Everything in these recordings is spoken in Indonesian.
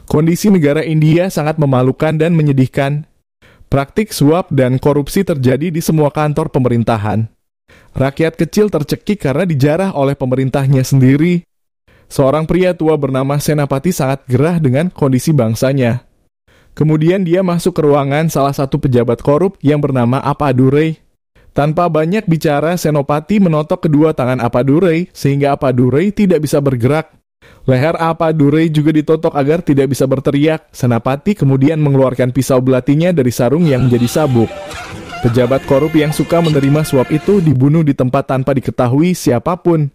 Kondisi negara India sangat memalukan dan menyedihkan. Praktik suap dan korupsi terjadi di semua kantor pemerintahan. Rakyat kecil tercekik karena dijarah oleh pemerintahnya sendiri. Seorang pria tua bernama Senapati sangat gerah dengan kondisi bangsanya. Kemudian dia masuk ke ruangan salah satu pejabat korup yang bernama Appadurai. Tanpa banyak bicara, Senopati menotok kedua tangan Appadurai sehingga Appadurai tidak bisa bergerak. Leher Appadurai juga ditotok agar tidak bisa berteriak. Senapati kemudian mengeluarkan pisau belatinya dari sarung yang menjadi sabuk. Pejabat korup yang suka menerima suap itu dibunuh di tempat tanpa diketahui siapapun.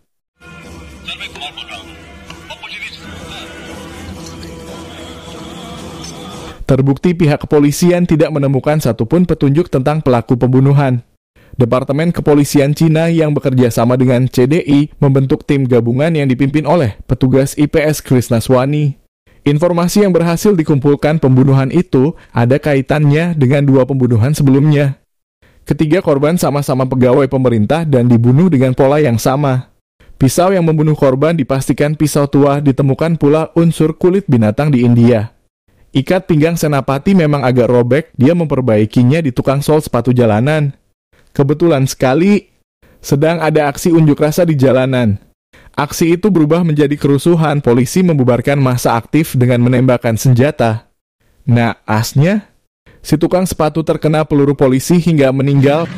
Terbukti pihak kepolisian tidak menemukan satupun petunjuk tentang pelaku pembunuhan. Departemen Kepolisian Cina yang bekerja sama dengan CDI membentuk tim gabungan yang dipimpin oleh petugas IPS Krisnaswamy. Informasi yang berhasil dikumpulkan pembunuhan itu ada kaitannya dengan dua pembunuhan sebelumnya. Ketiga korban sama-sama pegawai pemerintah dan dibunuh dengan pola yang sama. Pisau yang membunuh korban dipastikan pisau tua, ditemukan pula unsur kulit binatang di India. Ikat pinggang Senapati memang agak robek, dia memperbaikinya di tukang sol sepatu jalanan. Kebetulan sekali, sedang ada aksi unjuk rasa di jalanan. Aksi itu berubah menjadi kerusuhan, polisi membubarkan massa aktif dengan menembakkan senjata. Naasnya, si tukang sepatu terkena peluru polisi hingga meninggal.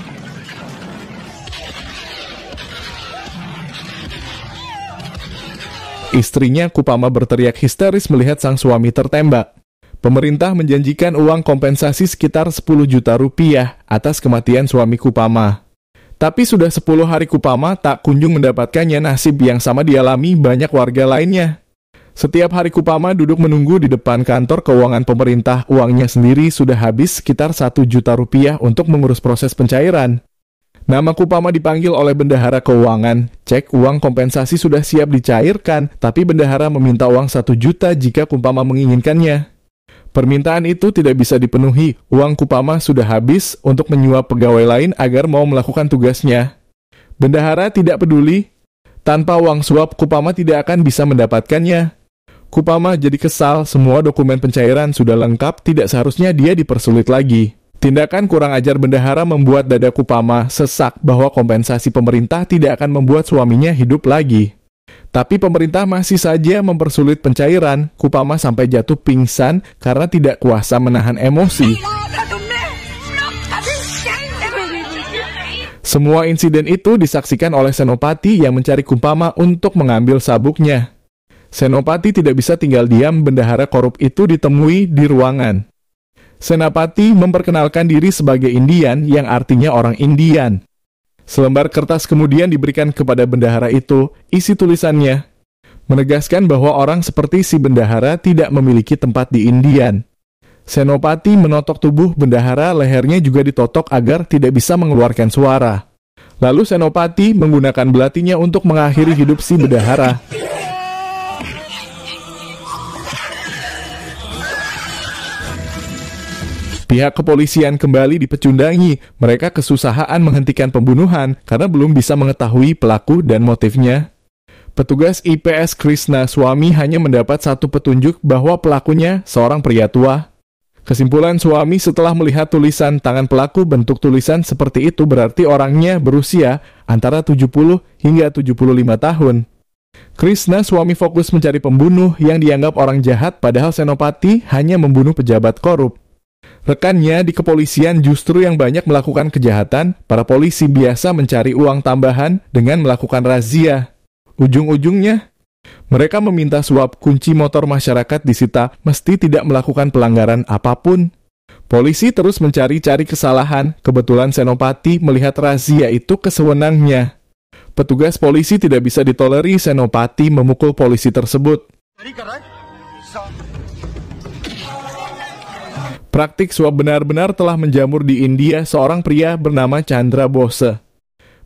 Istrinya Kupama berteriak histeris melihat sang suami tertembak. Pemerintah menjanjikan uang kompensasi sekitar 10 juta rupiah atas kematian suami Kupama. Tapi sudah 10 hari Kupama tak kunjung mendapatkannya, nasib yang sama dialami banyak warga lainnya. Setiap hari Kupama duduk menunggu di depan kantor keuangan pemerintah, uangnya sendiri sudah habis sekitar 1 juta rupiah untuk mengurus proses pencairan. Nama Kupama dipanggil oleh bendahara keuangan, cek uang kompensasi sudah siap dicairkan, tapi bendahara meminta uang 1 juta jika Kupama menginginkannya. Permintaan itu tidak bisa dipenuhi, uang Kupama sudah habis untuk menyuap pegawai lain agar mau melakukan tugasnya. Bendahara tidak peduli, tanpa uang suap Kupama tidak akan bisa mendapatkannya. Kupama jadi kesal, semua dokumen pencairan sudah lengkap, tidak seharusnya dia dipersulit lagi. Tindakan kurang ajar bendahara membuat dada Kupama sesak bahwa kompensasi pemerintah tidak akan membuat suaminya hidup lagi. Tapi pemerintah masih saja mempersulit pencairan. Kupama sampai jatuh pingsan karena tidak kuasa menahan emosi. Semua insiden itu disaksikan oleh Senopati yang mencari Kupama untuk mengambil sabuknya. Senopati tidak bisa tinggal diam, bendahara korup itu ditemui di ruangan. Senapati memperkenalkan diri sebagai Indian yang artinya orang Indian. Selembar kertas kemudian diberikan kepada bendahara itu, isi tulisannya menegaskan bahwa orang seperti si bendahara tidak memiliki tempat di Indian. Senopati menotok tubuh bendahara, lehernya juga ditotok agar tidak bisa mengeluarkan suara. Lalu Senopati menggunakan belatinya untuk mengakhiri hidup si bendahara. Pihak kepolisian kembali dipecundangi. Mereka kesusahan menghentikan pembunuhan karena belum bisa mengetahui pelaku dan motifnya. Petugas IPS Krisnaswamy hanya mendapat satu petunjuk bahwa pelakunya seorang pria tua. Kesimpulan suami setelah melihat tulisan tangan pelaku, bentuk tulisan seperti itu berarti orangnya berusia antara 70 hingga 75 tahun. Krisnaswamy fokus mencari pembunuh yang dianggap orang jahat, padahal Senopati hanya membunuh pejabat korup. Rekannya di kepolisian justru yang banyak melakukan kejahatan. Para polisi biasa mencari uang tambahan dengan melakukan razia. Ujung-ujungnya, mereka meminta suap, kunci motor masyarakat disita, mesti tidak melakukan pelanggaran apapun. Polisi terus mencari-cari kesalahan. Kebetulan Senopati melihat razia itu kesewenangnya. Petugas polisi tidak bisa ditoleri Senopati memukul polisi tersebut. Praktik suap benar-benar telah menjamur di India. Seorang pria bernama Chandra Bose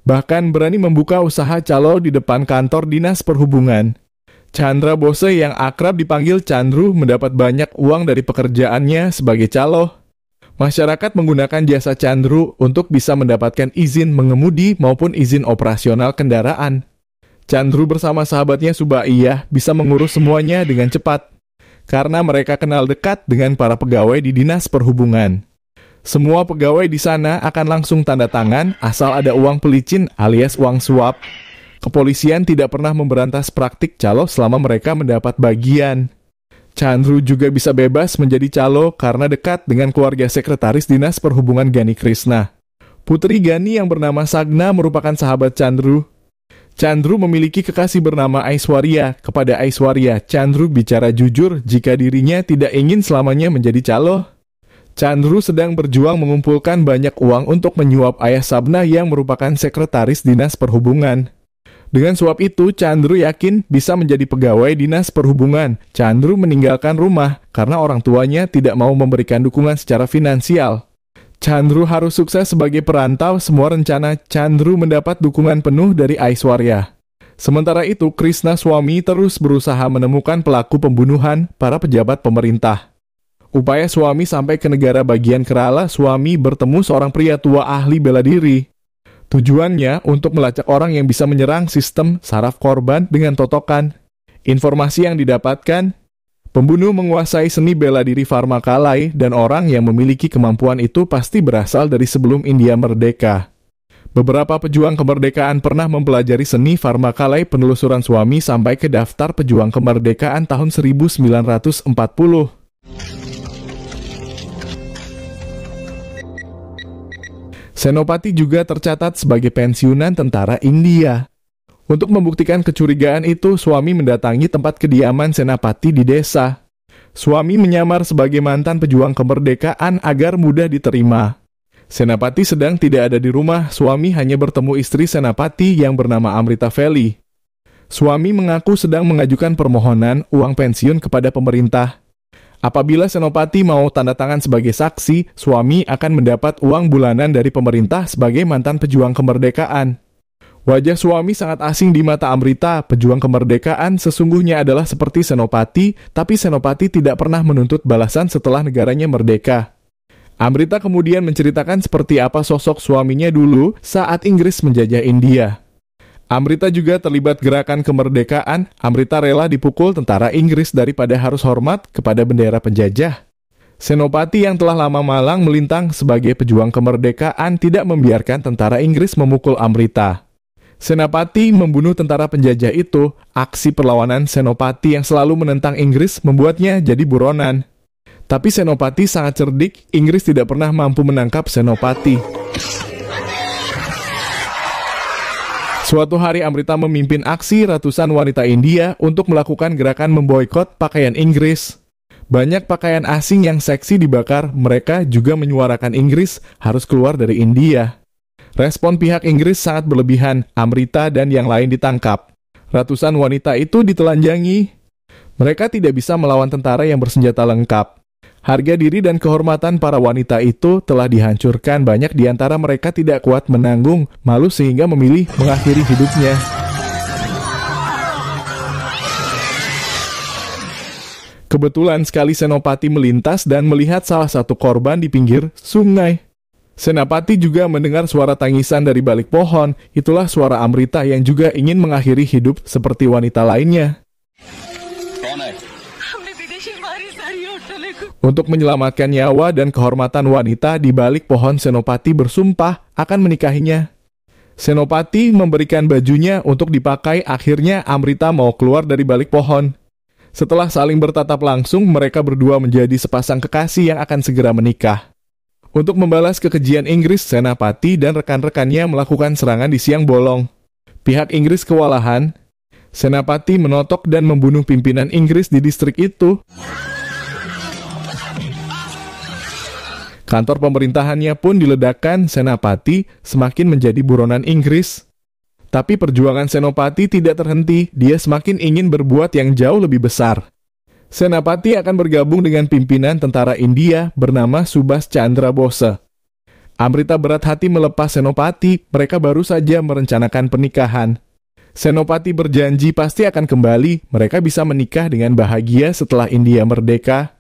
bahkan berani membuka usaha calo di depan kantor dinas perhubungan. Chandra Bose yang akrab dipanggil Chandru mendapat banyak uang dari pekerjaannya sebagai calo. Masyarakat menggunakan jasa Chandru untuk bisa mendapatkan izin mengemudi maupun izin operasional kendaraan. Chandru bersama sahabatnya Subaiyah bisa mengurus semuanya dengan cepat. karena mereka kenal dekat dengan para pegawai di Dinas Perhubungan. Semua pegawai di sana akan langsung tanda tangan asal ada uang pelicin alias uang suap. Kepolisian tidak pernah memberantas praktik calo selama mereka mendapat bagian. Chandru juga bisa bebas menjadi calo karena dekat dengan keluarga sekretaris Dinas Perhubungan Gani Krishna. Putri Gani yang bernama Sagna merupakan sahabat Chandru. Chandru memiliki kekasih bernama Aishwarya. Kepada Aishwarya, Chandru bicara jujur jika dirinya tidak ingin selamanya menjadi calo. Chandru sedang berjuang mengumpulkan banyak uang untuk menyuap ayah Sabna yang merupakan sekretaris Dinas Perhubungan. Dengan suap itu, Chandru yakin bisa menjadi pegawai Dinas Perhubungan. Chandru meninggalkan rumah karena orang tuanya tidak mau memberikan dukungan secara finansial. Chandru harus sukses sebagai perantau. Semua rencana Chandru mendapat dukungan penuh dari Aishwarya. Sementara itu, Krishna suami terus berusaha menemukan pelaku pembunuhan para pejabat pemerintah. Upaya suami sampai ke negara bagian Kerala, suami bertemu seorang pria tua ahli bela diri. Tujuannya untuk melacak orang yang bisa menyerang sistem saraf korban dengan totokan. Informasi yang didapatkan, pembunuh menguasai seni bela diri Pharmakalai dan orang yang memiliki kemampuan itu pasti berasal dari sebelum India merdeka. Beberapa pejuang kemerdekaan pernah mempelajari seni Pharmakalai. Penelusuran suami sampai ke daftar pejuang kemerdekaan tahun 1940. Senopati juga tercatat sebagai pensiunan tentara India. Untuk membuktikan kecurigaan itu, suami mendatangi tempat kediaman Senapati di desa. Suami menyamar sebagai mantan pejuang kemerdekaan agar mudah diterima. Senapati sedang tidak ada di rumah, suami hanya bertemu istri Senapati yang bernama Amrita Veli. Suami mengaku sedang mengajukan permohonan uang pensiun kepada pemerintah. Apabila Senopati mau tanda tangan sebagai saksi, suami akan mendapat uang bulanan dari pemerintah sebagai mantan pejuang kemerdekaan. Wajah suami sangat asing di mata Amrita. Pejuang kemerdekaan sesungguhnya adalah seperti Senopati, tapi Senopati tidak pernah menuntut balasan setelah negaranya merdeka. Amrita kemudian menceritakan seperti apa sosok suaminya dulu saat Inggris menjajah India. Amrita juga terlibat gerakan kemerdekaan. Amrita rela dipukul tentara Inggris daripada harus hormat kepada bendera penjajah. Senopati yang telah lama malang melintang sebagai pejuang kemerdekaan tidak membiarkan tentara Inggris memukul Amrita. Senapati membunuh tentara penjajah itu. Aksi perlawanan Senopati yang selalu menentang Inggris membuatnya jadi buronan. Tapi Senopati sangat cerdik. Inggris tidak pernah mampu menangkap Senopati. Suatu hari Amrita memimpin aksi ratusan wanita India untuk melakukan gerakan memboikot pakaian Inggris. Banyak pakaian asing yang seksi dibakar, mereka juga menyuarakan Inggris harus keluar dari India. Respon pihak Inggris sangat berlebihan, Amrita dan yang lain ditangkap. Ratusan wanita itu ditelanjangi. Mereka tidak bisa melawan tentara yang bersenjata lengkap. Harga diri dan kehormatan para wanita itu telah dihancurkan. Banyak di antara mereka tidak kuat menanggung malu sehingga memilih mengakhiri hidupnya. Kebetulan sekali Senopati melintas dan melihat salah satu korban di pinggir sungai. Senapati juga mendengar suara tangisan dari balik pohon. Itulah suara Amrita yang juga ingin mengakhiri hidup seperti wanita lainnya. Untuk menyelamatkan nyawa dan kehormatan wanita, di balik pohon Senopati bersumpah akan menikahinya. Senopati memberikan bajunya untuk dipakai. Akhirnya Amrita mau keluar dari balik pohon. Setelah saling bertatap langsung, mereka berdua menjadi sepasang kekasih yang akan segera menikah. Untuk membalas kekejian Inggris, Senapati dan rekan-rekannya melakukan serangan di siang bolong. Pihak Inggris kewalahan. Senapati menotok dan membunuh pimpinan Inggris di distrik itu. Kantor pemerintahannya pun diledakkan. Senapati semakin menjadi buronan Inggris. Tapi perjuangan Senopati tidak terhenti. Dia semakin ingin berbuat yang jauh lebih besar. Senapati akan bergabung dengan pimpinan tentara India bernama Subhas Chandra Bose. Amrita berat hati melepas Senopati. Mereka baru saja merencanakan pernikahan. Senopati berjanji pasti akan kembali. Mereka bisa menikah dengan bahagia setelah India merdeka.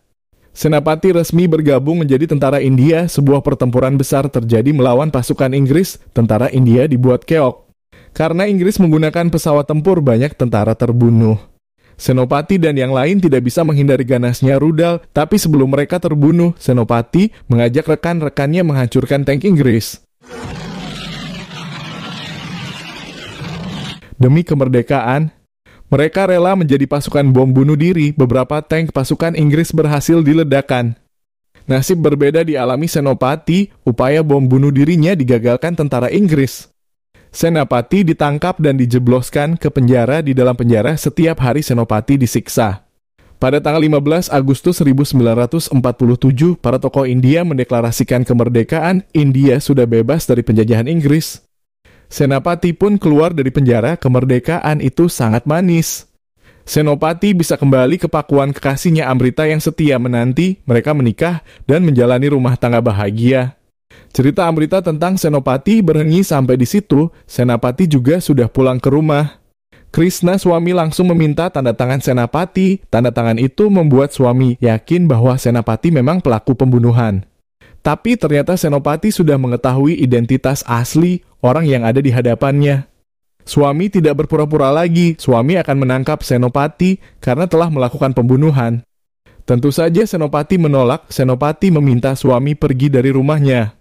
Senapati resmi bergabung menjadi tentara India. Sebuah pertempuran besar terjadi melawan pasukan Inggris. Tentara India dibuat keok. Karena Inggris menggunakan pesawat tempur, banyak tentara terbunuh. Senopati dan yang lain tidak bisa menghindari ganasnya rudal, tapi sebelum mereka terbunuh, Senopati mengajak rekan-rekannya menghancurkan tank Inggris. Demi kemerdekaan, mereka rela menjadi pasukan bom bunuh diri. Beberapa tank pasukan Inggris berhasil diledakkan. Nasib berbeda dialami Senopati, upaya bom bunuh dirinya digagalkan tentara Inggris. Senopati ditangkap dan dijebloskan ke penjara. Di dalam penjara setiap hari Senopati disiksa. Pada tanggal 15 Agustus 1947, para tokoh India mendeklarasikan kemerdekaan. India sudah bebas dari penjajahan Inggris. Senopati pun keluar dari penjara. Kemerdekaan itu sangat manis. Senopati bisa kembali ke pakuan kekasihnya Amrita yang setia menanti. Mereka menikah dan menjalani rumah tangga bahagia. Cerita Amrita tentang Senopati berhenti sampai di situ. Senopati juga sudah pulang ke rumah. Krishna suami langsung meminta tanda tangan Senopati. Tanda tangan itu membuat suami yakin bahwa Senopati memang pelaku pembunuhan. Tapi ternyata Senopati sudah mengetahui identitas asli orang yang ada di hadapannya. Suami tidak berpura-pura lagi. Suami akan menangkap Senopati karena telah melakukan pembunuhan. Tentu saja Senopati menolak. Senopati meminta suami pergi dari rumahnya.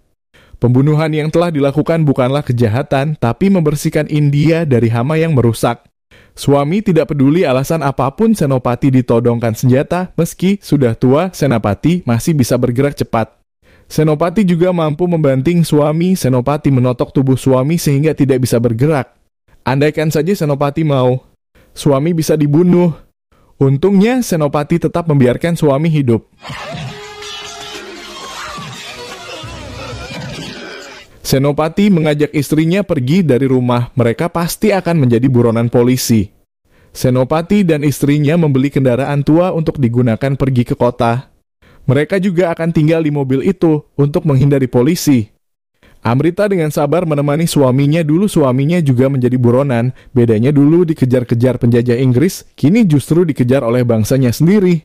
Pembunuhan yang telah dilakukan bukanlah kejahatan, tapi membersihkan India dari hama yang merusak. Suami tidak peduli alasan apapun Senopati ditodongkan senjata. Meski sudah tua, Senopati masih bisa bergerak cepat. Senopati juga mampu membanting suami. Senopati menotok tubuh suami sehingga tidak bisa bergerak. Andaikan saja Senopati mau, suami bisa dibunuh. Untungnya Senopati tetap membiarkan suami hidup. Senopati mengajak istrinya pergi dari rumah. Mereka pasti akan menjadi buronan polisi. Senopati dan istrinya membeli kendaraan tua untuk digunakan pergi ke kota. Mereka juga akan tinggal di mobil itu untuk menghindari polisi. Amrita dengan sabar menemani suaminya. Dulu suaminya juga menjadi buronan. Bedanya dulu dikejar-kejar penjajah Inggris, kini justru dikejar oleh bangsanya sendiri.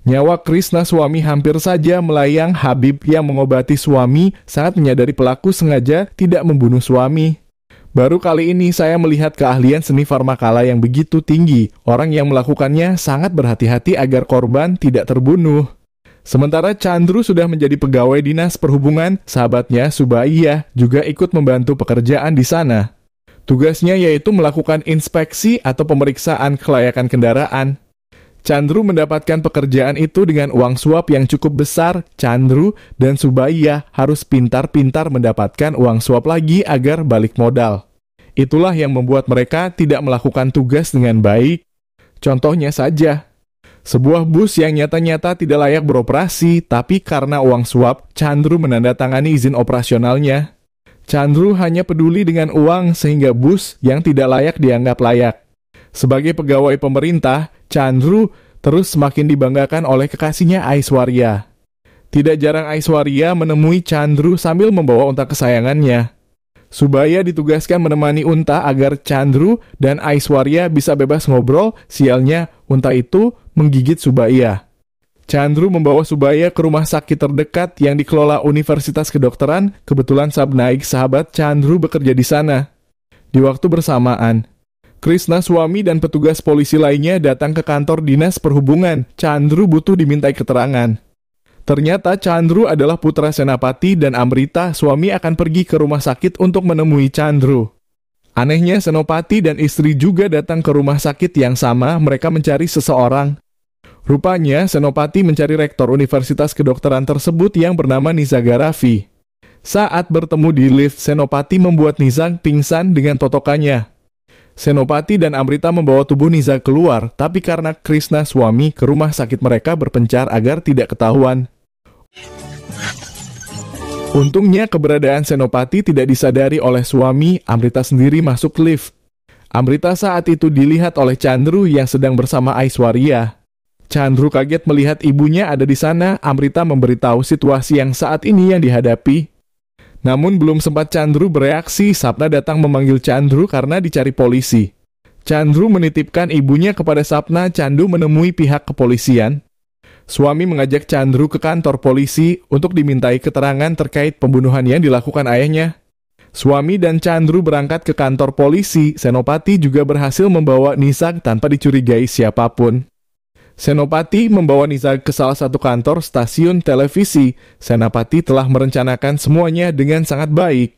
Nyawa Krishna suami hampir saja melayang. Habib yang mengobati suami sangat menyadari pelaku sengaja tidak membunuh suami. Baru kali ini saya melihat keahlian seni farmakala yang begitu tinggi. Orang yang melakukannya sangat berhati-hati agar korban tidak terbunuh. Sementara Chandru sudah menjadi pegawai dinas perhubungan, sahabatnya Subaiyah juga ikut membantu pekerjaan di sana. Tugasnya yaitu melakukan inspeksi atau pemeriksaan kelayakan kendaraan. Chandru mendapatkan pekerjaan itu dengan uang suap yang cukup besar. Chandru dan Subaiyah harus pintar-pintar mendapatkan uang suap lagi agar balik modal. Itulah yang membuat mereka tidak melakukan tugas dengan baik. Contohnya saja, sebuah bus yang nyata-nyata tidak layak beroperasi, tapi karena uang suap, Chandru menandatangani izin operasionalnya. Chandru hanya peduli dengan uang sehingga bus yang tidak layak dianggap layak. Sebagai pegawai pemerintah, Chandru terus semakin dibanggakan oleh kekasihnya Aishwarya. Tidak jarang Aishwarya menemui Chandru sambil membawa unta kesayangannya. Subaya ditugaskan menemani unta agar Chandru dan Aishwarya bisa bebas ngobrol. Sialnya, unta itu menggigit Subaya. Chandru membawa Subaya ke rumah sakit terdekat yang dikelola Universitas Kedokteran. Kebetulan Sabnaik, sahabat Chandru, bekerja di sana. Di waktu bersamaan, Krishna suami dan petugas polisi lainnya datang ke kantor dinas perhubungan. Chandru butuh dimintai keterangan. Ternyata Chandru adalah putra Senopati dan Amrita. Suami akan pergi ke rumah sakit untuk menemui Chandru. Anehnya Senopati dan istri juga datang ke rumah sakit yang sama. Mereka mencari seseorang. Rupanya Senopati mencari rektor Universitas Kedokteran tersebut yang bernama Nizaga Rafi. Saat bertemu di lift, Senopati membuat Nizag pingsan dengan totokannya. Senopati dan Amrita membawa tubuh Nizag keluar, tapi karena Krishna suami ke rumah sakit mereka berpencar agar tidak ketahuan. Untungnya keberadaan Senopati tidak disadari oleh suami. Amrita sendiri masuk lift. Amrita saat itu dilihat oleh Chandru yang sedang bersama Aishwarya. Chandru kaget melihat ibunya ada di sana. Amrita memberitahu situasi yang saat ini yang dihadapi. Namun belum sempat Chandru bereaksi, Sapna datang memanggil Chandru karena dicari polisi. Chandru menitipkan ibunya kepada Sapna. Chandru menemui pihak kepolisian. Suami mengajak Chandru ke kantor polisi untuk dimintai keterangan terkait pembunuhan yang dilakukan ayahnya. Suami dan Chandru berangkat ke kantor polisi. Senopati juga berhasil membawa Nizag tanpa dicurigai siapapun. Senopati membawa Nizag ke salah satu kantor stasiun televisi. Senopati telah merencanakan semuanya dengan sangat baik.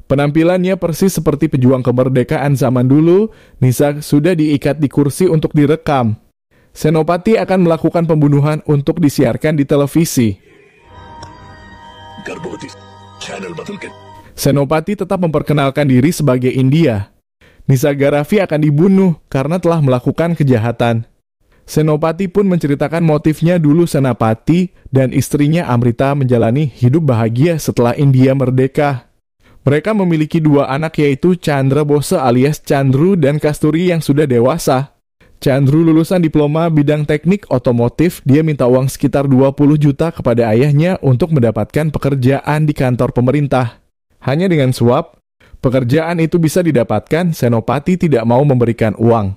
Penampilannya persis seperti pejuang kemerdekaan zaman dulu. Nizag sudah diikat di kursi untuk direkam. Senopati akan melakukan pembunuhan untuk disiarkan di televisi. Senopati tetap memperkenalkan diri sebagai India. Nizagaravi akan dibunuh karena telah melakukan kejahatan. Senopati pun menceritakan motifnya dulu Senapati dan istrinya Amrita menjalani hidup bahagia setelah India merdeka. Mereka memiliki 2 anak yaitu Chandra Bose alias Chandru dan Kasturi yang sudah dewasa. Chandru lulusan diploma bidang teknik otomotif. Dia minta uang sekitar 20 juta kepada ayahnya untuk mendapatkan pekerjaan di kantor pemerintah. Hanya dengan suap, pekerjaan itu bisa didapatkan. Senopati tidak mau memberikan uang.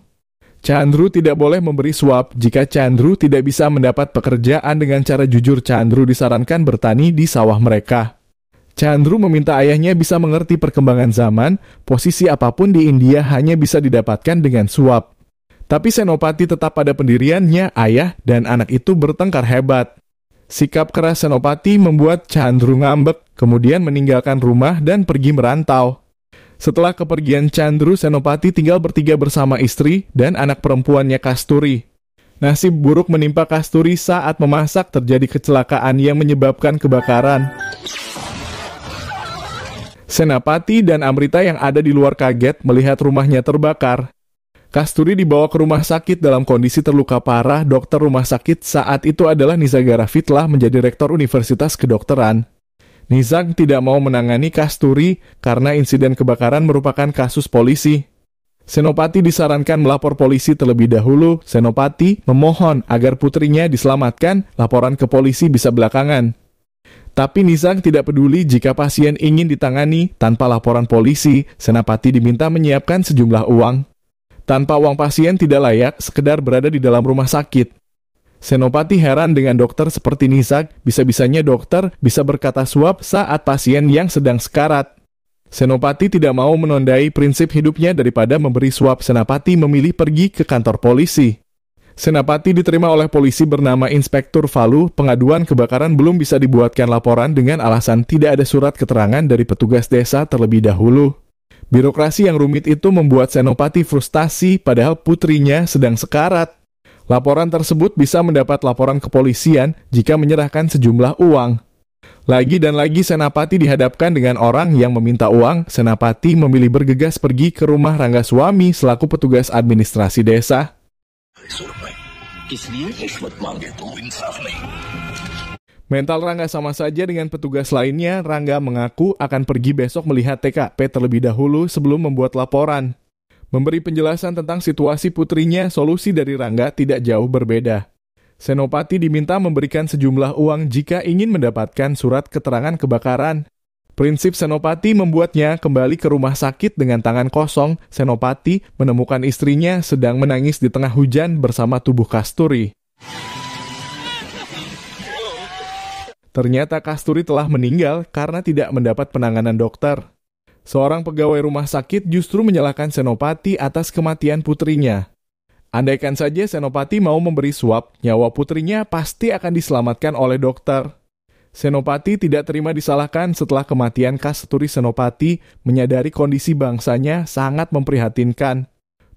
Chandru tidak boleh memberi suap. Jika Chandru tidak bisa mendapat pekerjaan dengan cara jujur, Chandru disarankan bertani di sawah mereka. Chandru meminta ayahnya bisa mengerti perkembangan zaman. Posisi apapun di India hanya bisa didapatkan dengan suap. Tapi Senopati tetap pada pendiriannya. Ayah dan anak itu bertengkar hebat. Sikap keras Senopati membuat Chandru ngambek, kemudian meninggalkan rumah dan pergi merantau. Setelah kepergian Chandru, Senopati tinggal bertiga bersama istri dan anak perempuannya Kasturi. Nasib buruk menimpa Kasturi saat memasak. Terjadi kecelakaan yang menyebabkan kebakaran. Senapati dan Amrita yang ada di luar kaget melihat rumahnya terbakar. Kasturi dibawa ke rumah sakit dalam kondisi terluka parah. Dokter rumah sakit saat itu adalah Nizagaravi, telah menjadi rektor Universitas Kedokteran. Nizag tidak mau menangani Kasturi karena insiden kebakaran merupakan kasus polisi. Senopati disarankan melapor polisi terlebih dahulu. Senopati memohon agar putrinya diselamatkan. Laporan ke polisi bisa belakangan. Tapi Nizag tidak peduli jika pasien ingin ditangani tanpa laporan polisi. Senopati diminta menyiapkan sejumlah uang. Tanpa uang pasien tidak layak sekedar berada di dalam rumah sakit. Senopati heran dengan dokter seperti Nizag. Bisa-bisanya dokter bisa berkata suap saat pasien yang sedang sekarat. Senopati tidak mau menodai prinsip hidupnya daripada memberi suap. Senopati memilih pergi ke kantor polisi. Senopati diterima oleh polisi bernama Inspektur Falu. Pengaduan kebakaran belum bisa dibuatkan laporan dengan alasan tidak ada surat keterangan dari petugas desa terlebih dahulu. Birokrasi yang rumit itu membuat Senopati frustasi padahal putrinya sedang sekarat. Laporan tersebut bisa mendapat laporan kepolisian jika menyerahkan sejumlah uang. Lagi dan lagi Senopati dihadapkan dengan orang yang meminta uang. Senopati memilih bergegas pergi ke rumah Ranggaswami selaku petugas administrasi desa. Mental Rangga sama saja dengan petugas lainnya. Rangga mengaku akan pergi besok melihat TKP terlebih dahulu sebelum membuat laporan. Memberi penjelasan tentang situasi putrinya, solusi dari Rangga tidak jauh berbeda. Senopati diminta memberikan sejumlah uang jika ingin mendapatkan surat keterangan kebakaran. Prinsip Senopati membuatnya kembali ke rumah sakit dengan tangan kosong. Senopati menemukan istrinya sedang menangis di tengah hujan bersama tubuh Kasturi. Ternyata Kasturi telah meninggal karena tidak mendapat penanganan dokter. Seorang pegawai rumah sakit justru menyalahkan Senopati atas kematian putrinya. Andaikan saja Senopati mau memberi suap, nyawa putrinya pasti akan diselamatkan oleh dokter. Senopati tidak terima disalahkan. Setelah kematian Kasturi, Senopati menyadari kondisi bangsanya sangat memprihatinkan.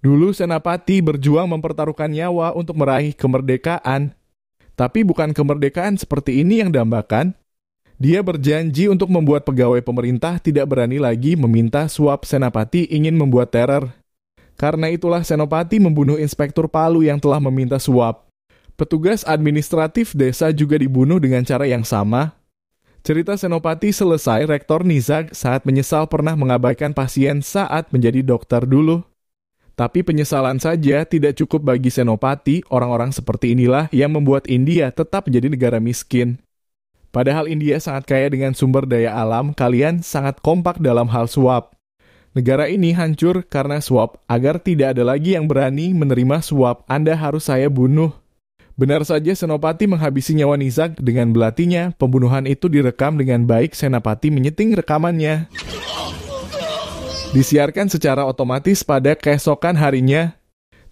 Dulu Senopati berjuang mempertaruhkan nyawa untuk meraih kemerdekaan. Tapi bukan kemerdekaan seperti ini yang dambakan. Dia berjanji untuk membuat pegawai pemerintah tidak berani lagi meminta suap. Senopati ingin membuat teror. Karena itulah Senopati membunuh Inspektur Palu yang telah meminta suap. Petugas administratif desa juga dibunuh dengan cara yang sama. Cerita Senopati selesai. Rektor Nizag saat menyesal pernah mengabaikan pasien saat menjadi dokter dulu. Tapi penyesalan saja tidak cukup bagi Senopati. Orang-orang seperti inilah yang membuat India tetap menjadi negara miskin. Padahal India sangat kaya dengan sumber daya alam. Kalian sangat kompak dalam hal suap. Negara ini hancur karena suap. Agar tidak ada lagi yang berani menerima suap, Anda harus saya bunuh. Benar saja Senopati menghabisi nyawa Nizag dengan belatinya. Pembunuhan itu direkam dengan baik. Senopati menyeting rekamannya. disiarkan secara otomatis pada keesokan harinya.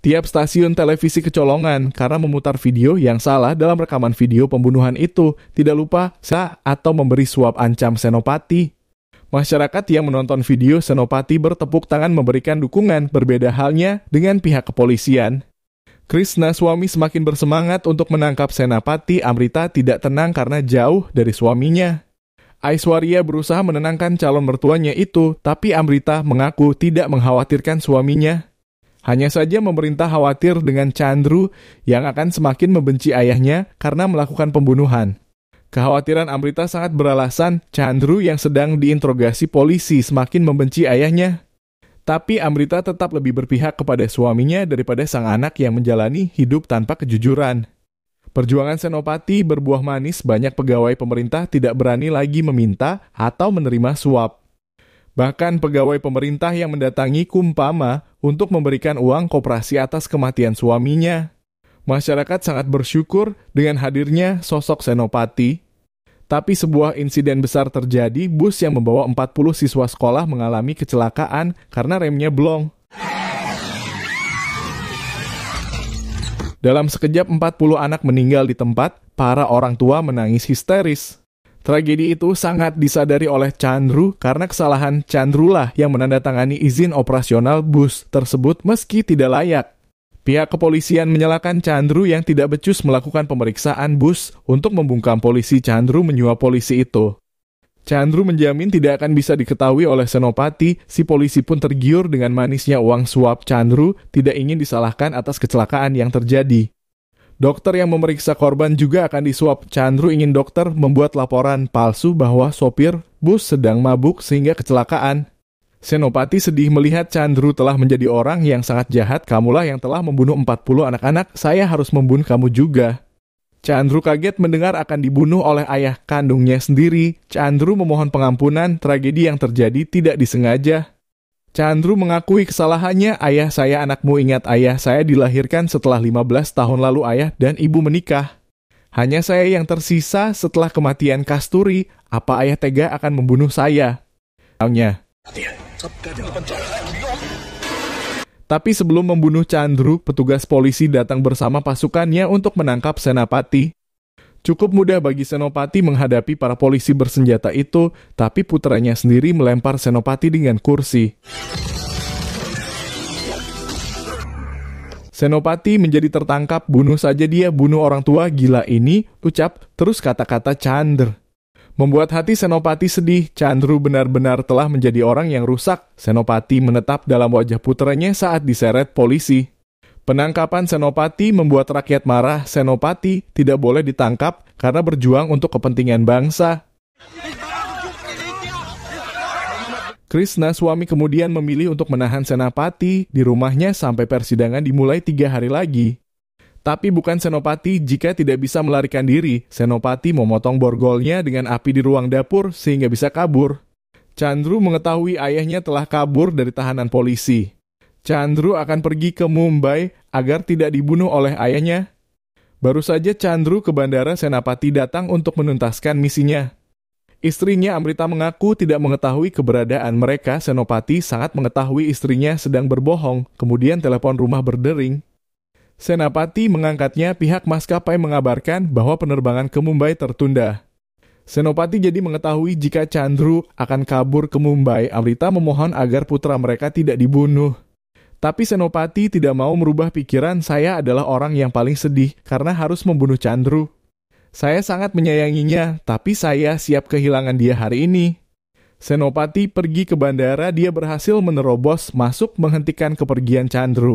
Tiap stasiun televisi kecolongan karena memutar video yang salah dalam rekaman video pembunuhan itu, tidak lupa sah atau memberi suap ancam Senopati. Masyarakat yang menonton video Senopati bertepuk tangan memberikan dukungan, berbeda halnya dengan pihak kepolisian. Krishna suami semakin bersemangat untuk menangkap Senapati. Amrita tidak tenang karena jauh dari suaminya. Aishwarya berusaha menenangkan calon mertuanya itu, tapi Amrita mengaku tidak mengkhawatirkan suaminya. Hanya saja pemerintah khawatir dengan Chandru yang akan semakin membenci ayahnya karena melakukan pembunuhan. Kekhawatiran Amrita sangat beralasan Chandru yang sedang diinterogasi polisi semakin membenci ayahnya. Tapi Amrita tetap lebih berpihak kepada suaminya daripada sang anak yang menjalani hidup tanpa kejujuran. Perjuangan Senopati berbuah manis, banyak pegawai pemerintah tidak berani lagi meminta atau menerima suap. Bahkan pegawai pemerintah yang mendatangi Kumpama untuk memberikan uang koperasi atas kematian suaminya. Masyarakat sangat bersyukur dengan hadirnya sosok Senopati. Tapi sebuah insiden besar terjadi, bus yang membawa 40 siswa sekolah mengalami kecelakaan karena remnya blong. Dalam sekejap 40 anak meninggal di tempat, para orang tua menangis histeris. Tragedi itu sangat disadari oleh Chandru karena kesalahan Chandrulah yang menandatangani izin operasional bus tersebut meski tidak layak. Pihak kepolisian menyalahkan Chandru yang tidak becus melakukan pemeriksaan bus untuk membungkam polisi Chandru menyuap polisi itu. Chandru menjamin tidak akan bisa diketahui oleh Senopati. Si polisi pun tergiur dengan manisnya uang suap Chandru, tidak ingin disalahkan atas kecelakaan yang terjadi. Dokter yang memeriksa korban juga akan disuap. Chandru ingin dokter membuat laporan palsu bahwa sopir bus sedang mabuk sehingga kecelakaan. Senopati sedih melihat Chandru telah menjadi orang yang sangat jahat. Kamulah yang telah membunuh 40 anak-anak, saya harus membunuh kamu juga. Chandru kaget mendengar akan dibunuh oleh ayah kandungnya sendiri. Chandru memohon pengampunan, tragedi yang terjadi tidak disengaja. Chandru mengakui kesalahannya. Ayah saya, anakmu, ingat ayah saya dilahirkan setelah 15 tahun lalu ayah dan ibu menikah. Hanya saya yang tersisa setelah kematian Kasturi. Apa ayah tega akan membunuh saya? Tapi sebelum membunuh Chandru, petugas polisi datang bersama pasukannya untuk menangkap Senapati. Cukup mudah bagi Senopati menghadapi para polisi bersenjata itu, tapi putranya sendiri melempar Senopati dengan kursi. Senopati menjadi tertangkap, bunuh saja dia, bunuh orang tua gila ini, ucap terus kata-kata Chandru. Membuat hati Senopati sedih. Chandru benar-benar telah menjadi orang yang rusak. Senopati menetap dalam wajah putranya saat diseret polisi. Penangkapan Senopati membuat rakyat marah. Senopati tidak boleh ditangkap karena berjuang untuk kepentingan bangsa. Krishna suami kemudian memilih untuk menahan Senapati di rumahnya sampai persidangan dimulai 3 hari lagi. Tapi bukan Senopati jika tidak bisa melarikan diri. Senopati memotong borgolnya dengan api di ruang dapur sehingga bisa kabur. Chandru mengetahui ayahnya telah kabur dari tahanan polisi. Chandru akan pergi ke Mumbai agar tidak dibunuh oleh ayahnya. Baru saja Chandru ke bandara, Senapati datang untuk menuntaskan misinya. Istrinya Amrita mengaku tidak mengetahui keberadaan mereka. Senopati sangat mengetahui istrinya sedang berbohong. Kemudian telepon rumah berdering. Senapati mengangkatnya. Pihak maskapai mengabarkan bahwa penerbangan ke Mumbai tertunda. Senopati jadi mengetahui jika Chandru akan kabur ke Mumbai. Amrita memohon agar putra mereka tidak dibunuh. Tapi Senopati tidak mau merubah pikiran. Saya adalah orang yang paling sedih karena harus membunuh Chandru. Saya sangat menyayanginya, tapi saya siap kehilangan dia hari ini. Senopati pergi ke bandara. Dia berhasil menerobos masuk menghentikan kepergian Chandru.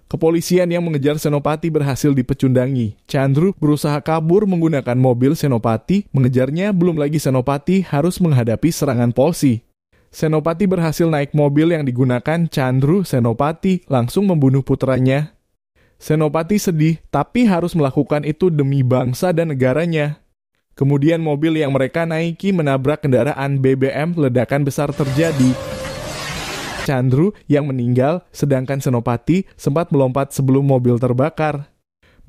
Kepolisian yang mengejar Senopati berhasil dipecundangi. Chandru berusaha kabur menggunakan mobil Senopati. Mengejarnya, belum lagi Senopati harus menghadapi serangan polisi. Senopati berhasil naik mobil yang digunakan Chandru. Senopati langsung membunuh putranya. Senopati sedih, tapi harus melakukan itu demi bangsa dan negaranya. Kemudian mobil yang mereka naiki menabrak kendaraan BBM, ledakan besar terjadi. Chandru yang meninggal, sedangkan Senopati sempat melompat sebelum mobil terbakar.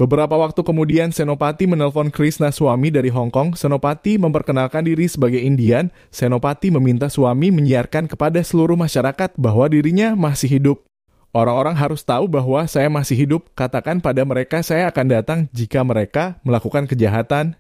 Beberapa waktu kemudian, Senopati menelpon Krishna Swami dari Hong Kong. Senopati memperkenalkan diri sebagai Indian. Senopati meminta Swami menyiarkan kepada seluruh masyarakat bahwa dirinya masih hidup. Orang-orang harus tahu bahwa saya masih hidup. Katakan pada mereka saya akan datang jika mereka melakukan kejahatan.